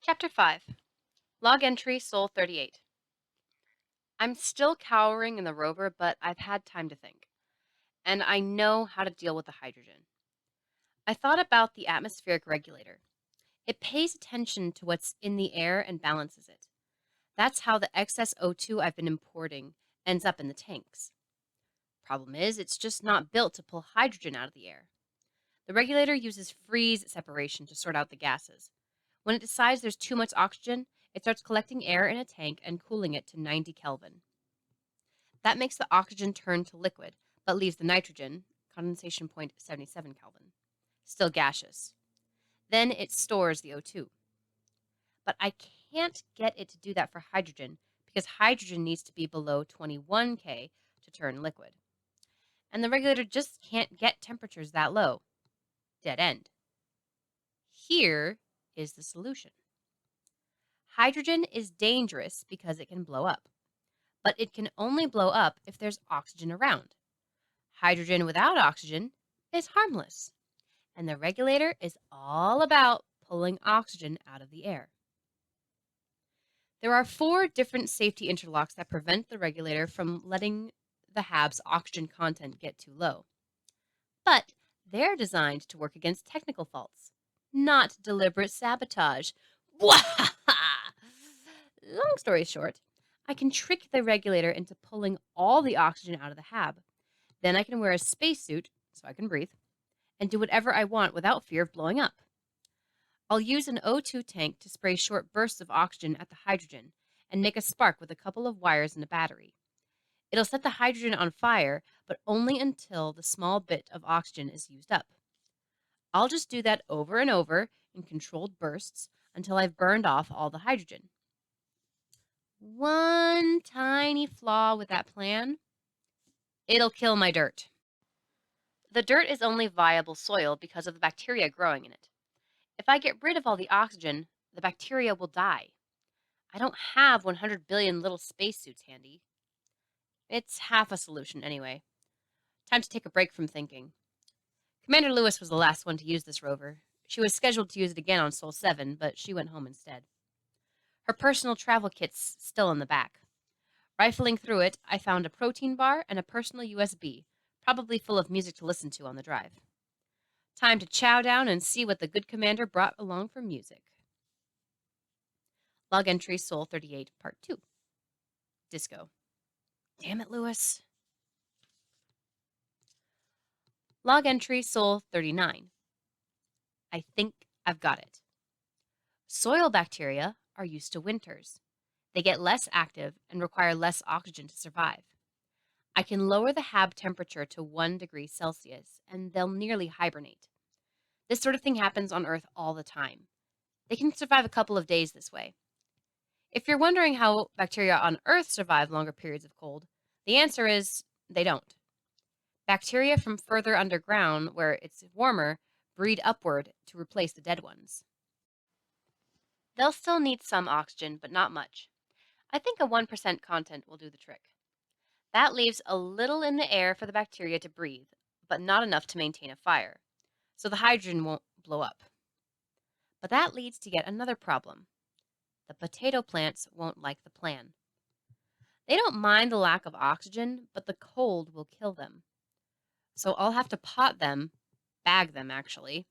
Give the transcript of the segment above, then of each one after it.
Chapter 5 Log Entry Soul 38. I'm still cowering in the rover, but I've had time to think, and I know how to deal with the hydrogen. I thought about the atmospheric regulator. It pays attention to what's in the air and balances it. That's how the excess O2 I've been importing ends up in the tanks. Problem is, it's just not built to pull hydrogen out of the air. The regulator uses freeze separation to sort out the gases. When it decides there's too much oxygen, it starts collecting air in a tank and cooling it to 90 Kelvin. That makes the oxygen turn to liquid, but leaves the nitrogen, condensation point 77 Kelvin, still gaseous. Then it stores the O2. But I can't get it to do that for hydrogen because hydrogen needs to be below 21 K to turn liquid. And the regulator just can't get temperatures that low. Dead end. Here is the solution. Hydrogen is dangerous because it can blow up, but it can only blow up if there's oxygen around. Hydrogen without oxygen is harmless, and the regulator is all about pulling oxygen out of the air. There are 4 different safety interlocks that prevent the regulator from letting the HAB's oxygen content get too low. But they're designed to work against technical faults, not deliberate sabotage. Long story short, I can trick the regulator into pulling all the oxygen out of the HAB. Then I can wear a spacesuit so I can breathe and do whatever I want without fear of blowing up. I'll use an O2 tank to spray short bursts of oxygen at the hydrogen and make a spark with a couple of wires and a battery. It'll set the hydrogen on fire, but only until the small bit of oxygen is used up. I'll just do that over and over in controlled bursts until I've burned off all the hydrogen. One tiny flaw with that plan: it'll kill my dirt. The dirt is only viable soil because of the bacteria growing in it. If I get rid of all the oxygen, the bacteria will die. I don't have 100 billion little spacesuits handy. It's half a solution anyway. Time to take a break from thinking. Commander Lewis was the last one to use this rover. She was scheduled to use it again on Sol 7, but she went home instead. Her personal travel kit's still in the back. Rifling through it, I found a protein bar and a personal USB, probably full of music to listen to on the drive. Time to chow down and see what the good commander brought along for music. Log entry Sol 38, Part 2. Disco. Damn it, Lewis. Log entry Sol 39. I think I've got it. Soil bacteria are used to winters. They get less active and require less oxygen to survive. I can lower the HAB temperature to 1 degree Celsius, and they'll nearly hibernate. This sort of thing happens on Earth all the time. They can survive a couple of days this way. If you're wondering how bacteria on Earth survive longer periods of cold, the answer is they don't. Bacteria from further underground, where it's warmer, breed upward to replace the dead ones. They'll still need some oxygen, but not much. I think a 1% content will do the trick. That leaves a little in the air for the bacteria to breathe, but not enough to maintain a fire, so the hydrogen won't blow up. But that leads to yet another problem. The potato plants won't like the plan. They don't mind the lack of oxygen, but the cold will kill them. So I'll have to pot them, bag them actually,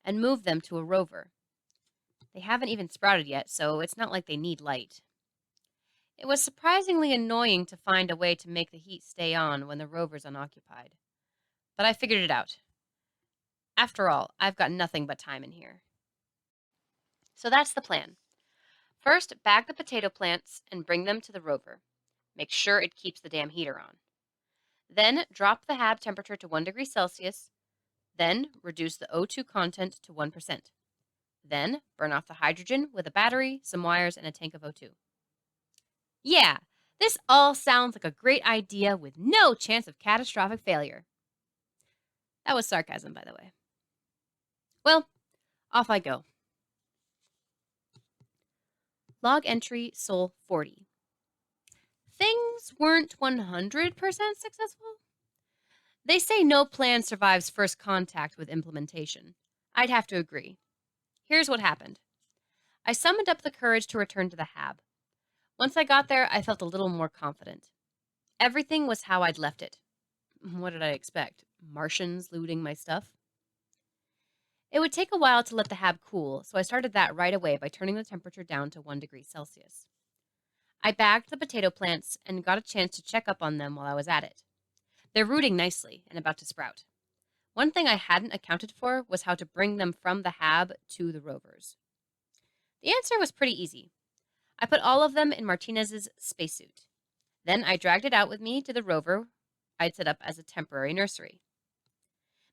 and move them to a rover. They haven't even sprouted yet, so it's not like they need light. It was surprisingly annoying to find a way to make the heat stay on when the rover's unoccupied. But I figured it out. After all, I've got nothing but time in here. So that's the plan. First, bag the potato plants and bring them to the rover. Make sure it keeps the damn heater on. Then drop the HAB temperature to 1 degree Celsius. Then reduce the O2 content to 1%. Then burn off the hydrogen with a battery, some wires, and a tank of O2. Yeah, this all sounds like a great idea with no chance of catastrophic failure. That was sarcasm, by the way. Well, off I go. Log entry Sol 40. Things weren't 100% successful. They say no plan survives first contact with implementation. I'd have to agree. Here's what happened. I summoned up the courage to return to the hab. Once I got there, I felt a little more confident. Everything was how I'd left it. What did I expect? Martians looting my stuff? It would take a while to let the hab cool, so I started that right away by turning the temperature down to 1 degree Celsius. I bagged the potato plants and got a chance to check up on them while I was at it. They're rooting nicely and about to sprout. One thing I hadn't accounted for was how to bring them from the hab to the rovers. The answer was pretty easy. I put all of them in Martinez's spacesuit. Then I dragged it out with me to the rover I'd set up as a temporary nursery.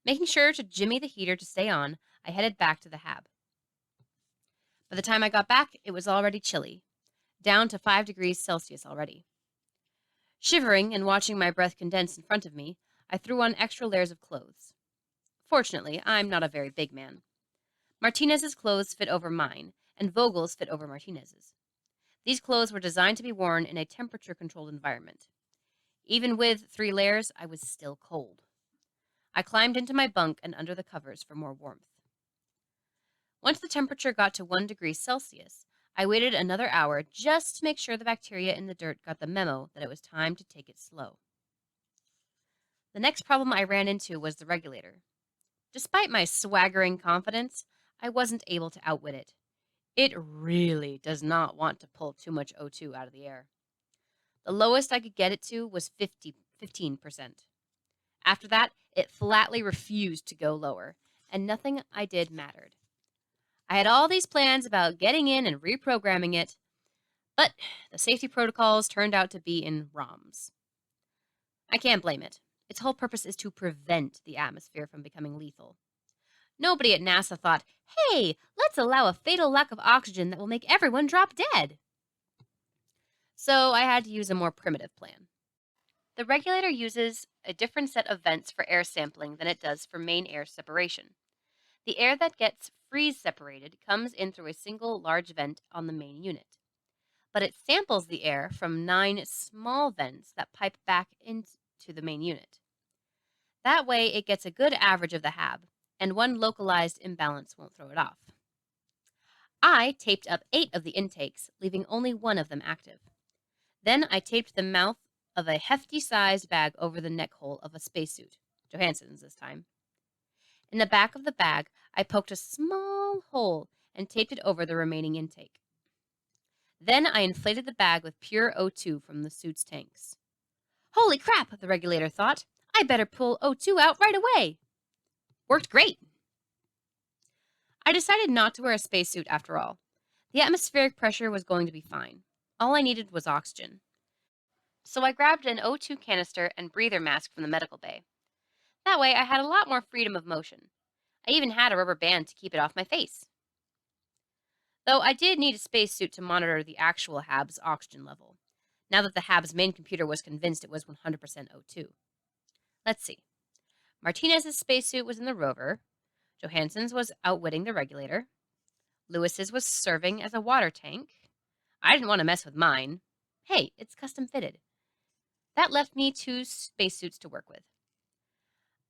Making sure to jimmy the heater to stay on, I headed back to the hab. By the time I got back, it was already chilly, down to 5 degrees Celsius already. Shivering and watching my breath condense in front of me, I threw on extra layers of clothes. Fortunately, I'm not a very big man. Martinez's clothes fit over mine, and Vogel's fit over Martinez's. These clothes were designed to be worn in a temperature-controlled environment. Even with 3 layers, I was still cold. I climbed into my bunk and under the covers for more warmth. Once the temperature got to 1 degree Celsius, I waited another hour just to make sure the bacteria in the dirt got the memo that it was time to take it slow. The next problem I ran into was the regulator. Despite my swaggering confidence, I wasn't able to outwit it. It really does not want to pull too much O2 out of the air. The lowest I could get it to was 15%. After that, it flatly refused to go lower, and nothing I did mattered. I had all these plans about getting in and reprogramming it, but the safety protocols turned out to be in ROMs. I can't blame it. Its whole purpose is to prevent the atmosphere from becoming lethal. Nobody at NASA thought, hey, let's allow a fatal lack of oxygen that will make everyone drop dead. So I had to use a more primitive plan. The regulator uses a different set of vents for air sampling than it does for main air separation. The air that gets freeze separated comes in through a single large vent on the main unit, but it samples the air from 9 small vents that pipe back into the main unit. That way, it gets a good average of the hab, and one localized imbalance won't throw it off. I taped up 8 of the intakes, leaving only 1 of them active. Then I taped the mouth of a hefty-sized bag over the neck hole of a spacesuit, Johansson's this time. In the back of the bag, I poked a small hole and taped it over the remaining intake. Then I inflated the bag with pure O2 from the suit's tanks. Holy crap, the regulator thought. I better pull O2 out right away. Worked great. I decided not to wear a spacesuit after all. The atmospheric pressure was going to be fine. All I needed was oxygen. So I grabbed an O2 canister and breather mask from the medical bay. That way I had a lot more freedom of motion. I even had a rubber band to keep it off my face. Though I did need a spacesuit to monitor the actual HAB's oxygen level, now that the HAB's main computer was convinced it was 100% O2. Let's see. Martinez's spacesuit was in the rover. Johansson's was outwitting the regulator. Lewis's was serving as a water tank. I didn't want to mess with mine. Hey, it's custom fitted. That left me 2 spacesuits to work with.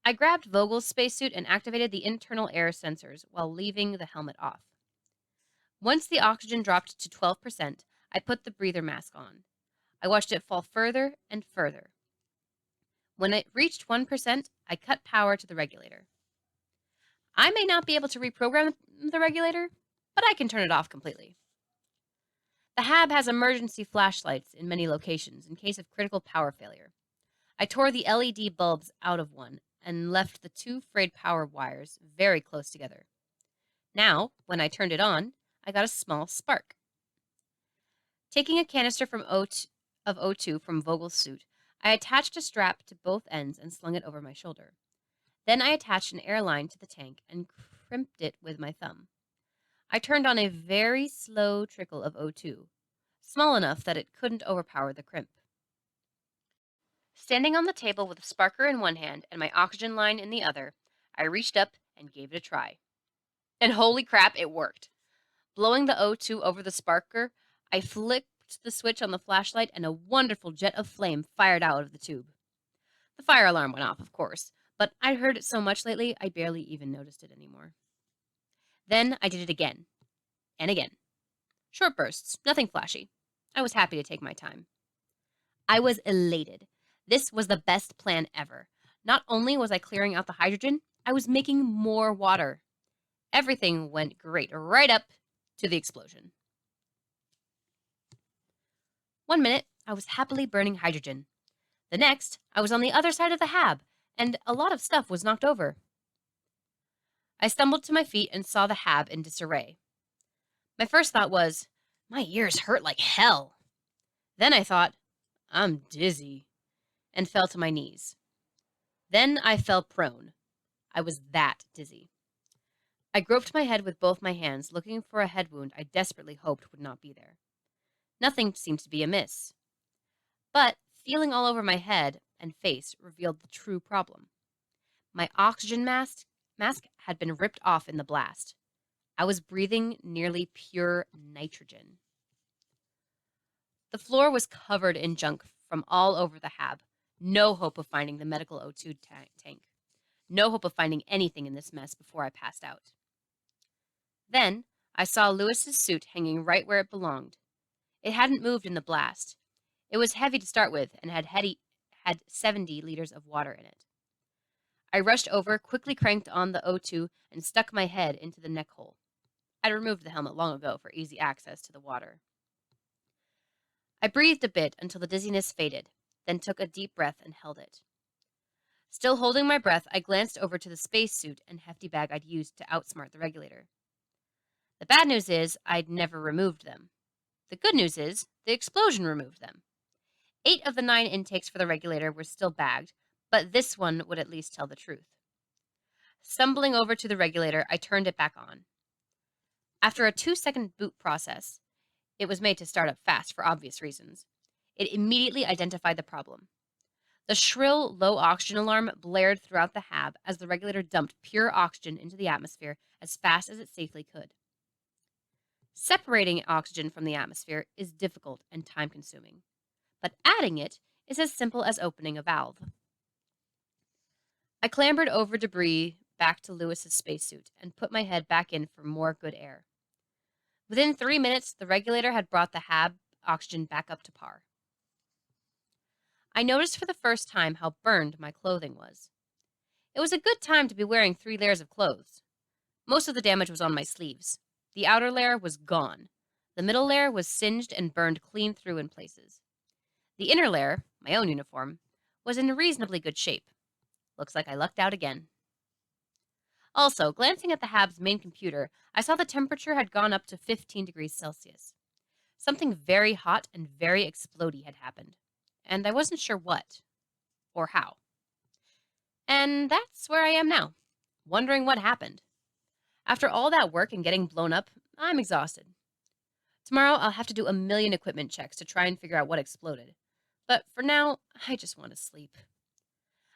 I grabbed Vogel's spacesuit and activated the internal air sensors while leaving the helmet off. Once the oxygen dropped to 12%, I put the breather mask on. I watched it fall further and further. When it reached 1%, I cut power to the regulator. I may not be able to reprogram the regulator, but I can turn it off completely. The HAB has emergency flashlights in many locations in case of critical power failure. I tore the LED bulbs out of one and left the 2 frayed power wires very close together. Now, when I turned it on, I got a small spark. Taking a canister of O2 from Vogel's suit, I attached a strap to both ends and slung it over my shoulder. Then I attached an air line to the tank and crimped it with my thumb. I turned on a very slow trickle of O2, small enough that it couldn't overpower the crimp. Standing on the table with a sparker in one hand and my oxygen line in the other, I reached up and gave it a try. And holy crap, it worked. Blowing the O2 over the sparker, I flipped the switch on the flashlight and a wonderful jet of flame fired out of the tube. The fire alarm went off, of course, but I'd heard it so much lately I barely even noticed it anymore. Then I did it again, and again, Short bursts, nothing flashy. I was happy to take my time. I was elated. This was the best plan ever. Not only was I clearing out the hydrogen, I was making more water. Everything went great right up to the explosion. 1 minute, I was happily burning hydrogen. The next, I was on the other side of the hab, and a lot of stuff was knocked over. I stumbled to my feet and saw the hab in disarray. My first thought was, my ears hurt like hell. Then I thought, I'm dizzy, and fell to my knees. Then I fell prone. I was that dizzy. I groped my head with both my hands, looking for a head wound I desperately hoped would not be there. Nothing seemed to be amiss. But feeling all over my head and face revealed the true problem. My oxygen mask had been ripped off in the blast. I was breathing nearly pure nitrogen. The floor was covered in junk from all over the hab. No hope of finding the medical O2 tank. No hope of finding anything in this mess before I passed out. Then I saw Lewis's suit hanging right where it belonged. It hadn't moved in the blast. It was heavy to start with and had 70 liters of water in it. I rushed over, quickly cranked on the O2, and stuck my head into the neck hole. I'd removed the helmet long ago for easy access to the water. I breathed a bit until the dizziness faded, then took a deep breath and held it. Still holding my breath, I glanced over to the spacesuit and hefty bag I'd used to outsmart the regulator. The bad news is I'd never removed them. The good news is the explosion removed them. 8 of the 9 intakes for the regulator were still bagged, but this one would at least tell the truth. Stumbling over to the regulator, I turned it back on. After a 2-second boot process, it was made to start up fast for obvious reasons. It immediately identified the problem. The shrill, low oxygen alarm blared throughout the hab as the regulator dumped pure oxygen into the atmosphere as fast as it safely could. Separating oxygen from the atmosphere is difficult and time-consuming, but adding it is as simple as opening a valve. I clambered over debris back to Lewis's spacesuit and put my head back in for more good air. Within 3 minutes, the regulator had brought the hab oxygen back up to par. I noticed for the first time how burned my clothing was. It was a good time to be wearing 3 layers of clothes. Most of the damage was on my sleeves. The outer layer was gone. The middle layer was singed and burned clean through in places. The inner layer, my own uniform, was in reasonably good shape. Looks like I lucked out again. Also, glancing at the hab's main computer, I saw the temperature had gone up to 15 degrees Celsius. Something very hot and very explodey had happened, and I wasn't sure what or how. And that's where I am now, wondering what happened. After all that work and getting blown up, I'm exhausted. Tomorrow I'll have to do a million equipment checks to try and figure out what exploded. But for now, I just want to sleep.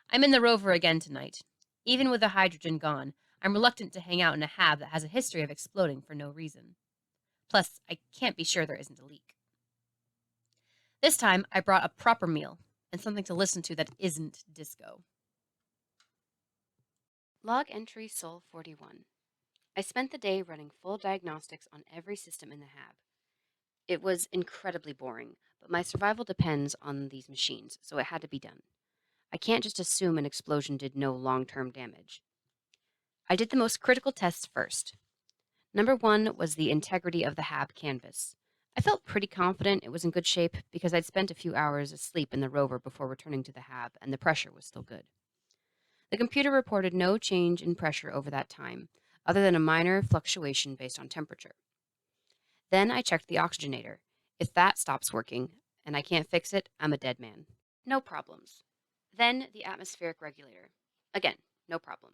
I'm in the rover again tonight. Even with the hydrogen gone, I'm reluctant to hang out in a hab that has a history of exploding for no reason. Plus, I can't be sure there isn't a leak. This time, I brought a proper meal and something to listen to that isn't disco. Log entry Sol 41. I spent the day running full diagnostics on every system in the hab. It was incredibly boring, but my survival depends on these machines, so it had to be done. I can't just assume an explosion did no long-term damage. I did the most critical tests first. Number 1 was the integrity of the hab canvas. I felt pretty confident it was in good shape because I'd spent a few hours asleep in the rover before returning to the hab, and the pressure was still good. The computer reported no change in pressure over that time, other than a minor fluctuation based on temperature. Then I checked the oxygenator. If that stops working, and I can't fix it, I'm a dead man. No problems. Then the atmospheric regulator. Again, no problem.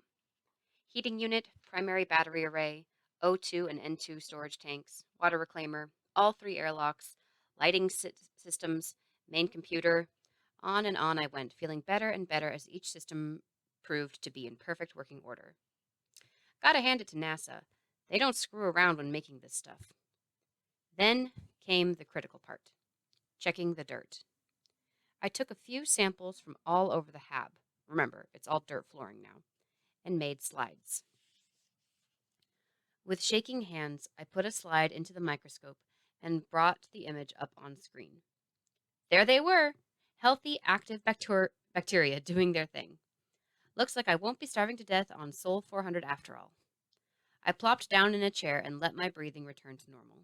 Heating unit, primary battery array, O2 and N2 storage tanks, water reclaimer, all 3 airlocks, lighting systems, main computer. On and on I went, feeling better and better as each system proved to be in perfect working order. Gotta hand it to NASA. They don't screw around when making this stuff. Then came the critical part, checking the dirt. I took a few samples from all over the hab. Remember, it's all dirt flooring now, and made slides. With shaking hands, I put a slide into the microscope and brought the image up on screen. There they were, healthy, active bacteria doing their thing. Looks like I won't be starving to death on Sol 400 after all. I plopped down in a chair and let my breathing return to normal.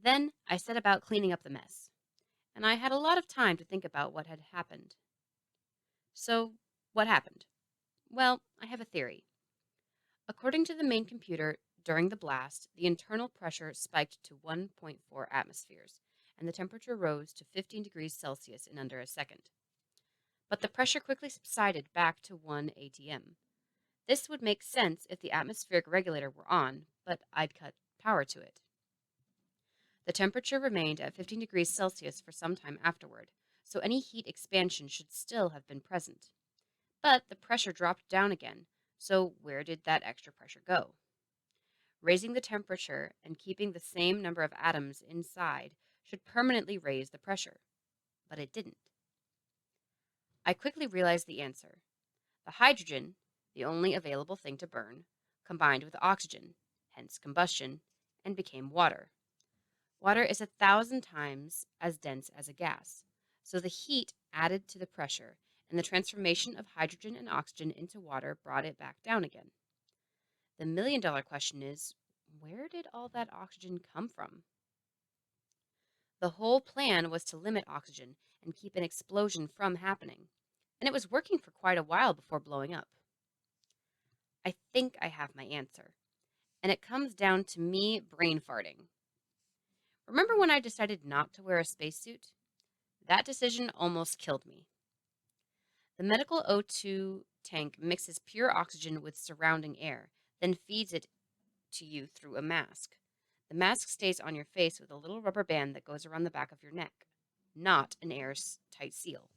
Then I set about cleaning up the mess, and I had a lot of time to think about what had happened. So, what happened? Well, I have a theory. According to the main computer, during the blast, the internal pressure spiked to 1.4 atmospheres, and the temperature rose to 15 degrees Celsius in under a second. But the pressure quickly subsided back to 1 atm. This would make sense if the atmospheric regulator were on, but I'd cut power to it. The temperature remained at 15 degrees Celsius for some time afterward, so any heat expansion should still have been present. But the pressure dropped down again, so where did that extra pressure go? Raising the temperature and keeping the same number of atoms inside should permanently raise the pressure. But it didn't. I quickly realized the answer. The hydrogen, the only available thing to burn, combined with oxygen, hence combustion, and became water. Water is 1,000 times as dense as a gas, so the heat added to the pressure, and the transformation of hydrogen and oxygen into water brought it back down again. The million-dollar question is, where did all that oxygen come from? The whole plan was to limit oxygen and keep an explosion from happening, and it was working for quite a while before blowing up. I think I have my answer, and it comes down to me brain farting. Remember when I decided not to wear a spacesuit? That decision almost killed me. The medical O2 tank mixes pure oxygen with surrounding air, then feeds it to you through a mask. The mask stays on your face with a little rubber band that goes around the back of your neck, not an airtight seal.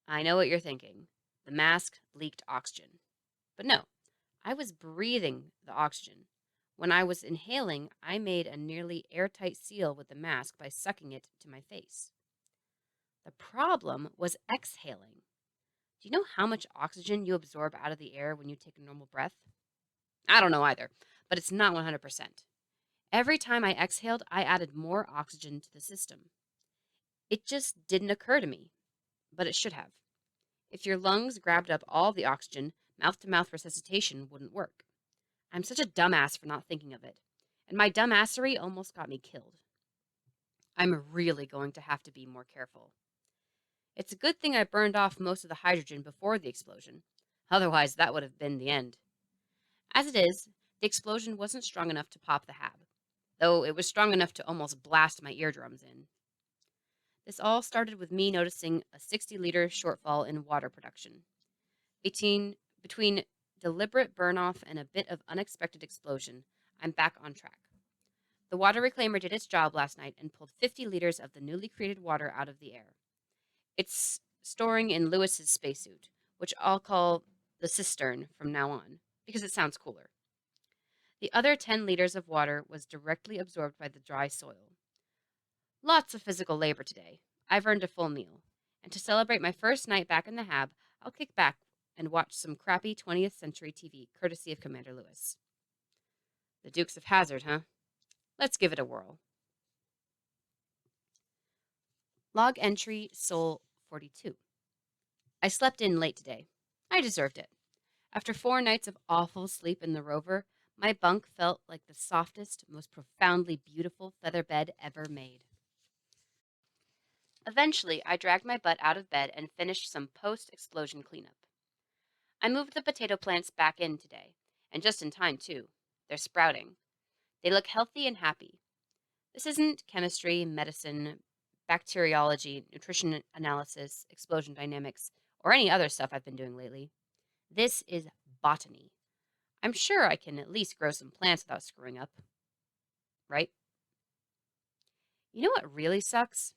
I know what you're thinking. The mask leaked oxygen. But no, I was breathing the oxygen. When I was inhaling, I made a nearly airtight seal with the mask by sucking it to my face. The problem was exhaling. Do you know how much oxygen you absorb out of the air when you take a normal breath? I don't know either, but it's not 100%. Every time I exhaled, I added more oxygen to the system. It just didn't occur to me, but it should have. If your lungs grabbed up all the oxygen, mouth to mouth resuscitation wouldn't work. I'm such a dumbass for not thinking of it, and my dumbassery almost got me killed. I'm really going to have to be more careful. It's a good thing I burned off most of the hydrogen before the explosion. Otherwise, that would have been the end. As it is, the explosion wasn't strong enough to pop the hab, though it was strong enough to almost blast my eardrums in. This all started with me noticing a 60-liter shortfall in water production. Between deliberate burn-off and a bit of unexpected explosion, I'm back on track. The water reclaimer did its job last night and pulled 50 liters of the newly created water out of the air. It's storing in Lewis's spacesuit, which I'll call the cistern from now on, because it sounds cooler. The other 10 liters of water was directly absorbed by the dry soil. Lots of physical labor today. I've earned a full meal. And to celebrate my first night back in the hab, I'll kick back and watch some crappy 20th century TV, courtesy of Commander Lewis. The Dukes of Hazzard, huh? Let's give it a whirl. Log entry Sol 42. I slept in late today. I deserved it. After 4 nights of awful sleep in the rover, my bunk felt like the softest, most profoundly beautiful feather bed ever made. Eventually, I dragged my butt out of bed and finished some post-explosion cleanup. I moved the potato plants back in today, and just in time, too. They're sprouting. They look healthy and happy. This isn't chemistry, medicine, bacteriology, nutrition analysis, explosion dynamics, or any other stuff I've been doing lately. This is botany. I'm sure I can at least grow some plants without screwing up. Right? You know what really sucks?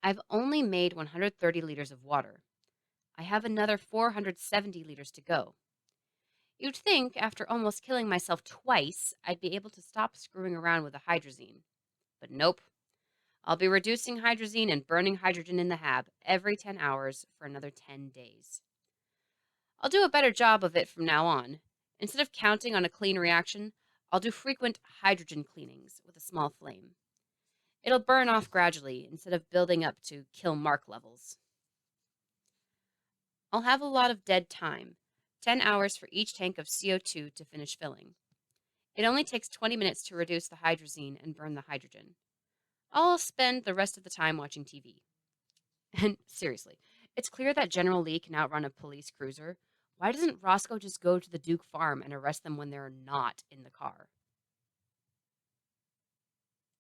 I've only made 130 liters of water. I have another 470 liters to go. You'd think, after almost killing myself twice, I'd be able to stop screwing around with the hydrazine. But nope. I'll be reducing hydrazine and burning hydrogen in the hab every 10 hours for another 10 days. I'll do a better job of it from now on. Instead of counting on a clean reaction, I'll do frequent hydrogen cleanings with a small flame. It'll burn off gradually instead of building up to kill mark levels. I'll have a lot of dead time, 10 hours for each tank of CO2 to finish filling. It only takes 20 minutes to reduce the hydrazine and burn the hydrogen. I'll spend the rest of the time watching TV. And seriously, it's clear that General Lee can outrun a police cruiser. Why doesn't Roscoe just go to the Duke farm and arrest them when they're not in the car?